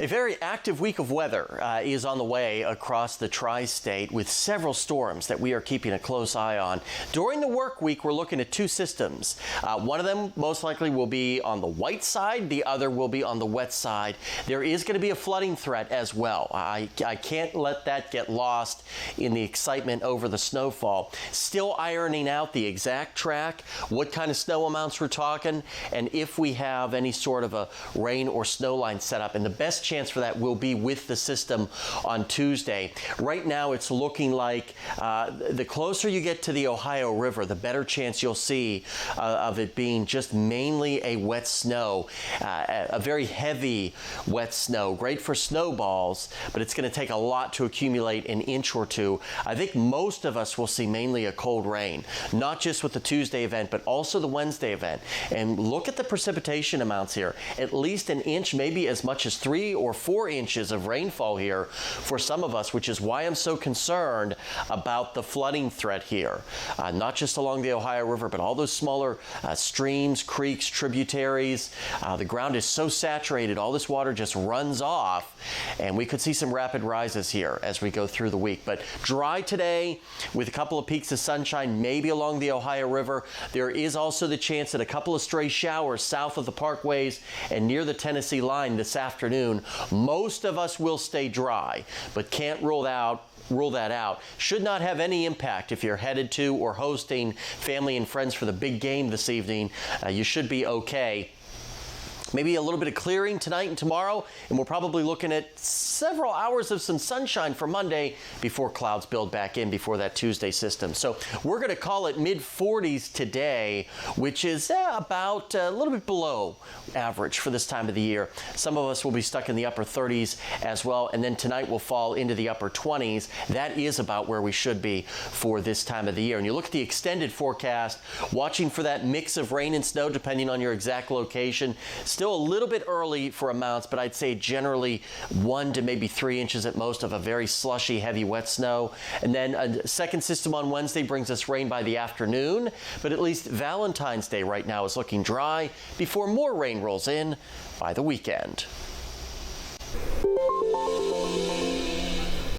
A very active week of weather is on the way across the tri-state with several storms that we are keeping a close eye on. During the work week, we're looking at two systems. One of them most likely will be on the white side. The other will be on the wet side. There is going to be a flooding threat as well. I can't let that get lost in the excitement over the snowfall. Still ironing out the exact track, what kind of snow amounts we're talking, and if we have any sort of a rain or snow line set up. And the best chance for that will be with the system on Tuesday. Right now it's looking like the closer you get to the Ohio River, the better chance you'll see of it being just mainly a wet snow, a very heavy wet snow. Great for snowballs, but it's going to take a lot to accumulate an inch or two. I think most of us will see mainly a cold rain, not just with the Tuesday event, but also the Wednesday event. And look at the precipitation amounts here. At least an inch, maybe as much as 3 or 4 inches of rainfall here for some of us, which is why I'm so concerned about the flooding threat here. Not just along the Ohio River, but all those smaller streams, creeks, tributaries. The ground is so saturated, all this water just runs off, and we could see some rapid rises here as we go through the week. But dry today with a couple of peaks of sunshine, maybe along the Ohio River. There is also the chance that a couple of stray showers south of the parkways and near the Tennessee line this afternoon. Most of us will stay dry, but can't rule that out. Should not have any impact if you're headed to or hosting family and friends for the big game this evening. You should be okay. Maybe a little bit of clearing tonight and tomorrow, and we're probably looking at several hours of some sunshine for Monday before clouds build back in before that Tuesday system. So we're going to call it mid-40s today, which is about a little bit below average for this time of the year. Some of us will be stuck in the upper 30s as well, and then tonight will fall into the upper 20s. That is about where we should be for this time of the year. And you look at the extended forecast, watching for that mix of rain and snow depending on your exact location. Still a little bit early for amounts, but I'd say generally 1 to maybe 3 inches at most of a very slushy, heavy, wet snow. And then a second system on Wednesday brings us rain by the afternoon, but at least Valentine's Day right now is looking dry before more rain rolls in by the weekend.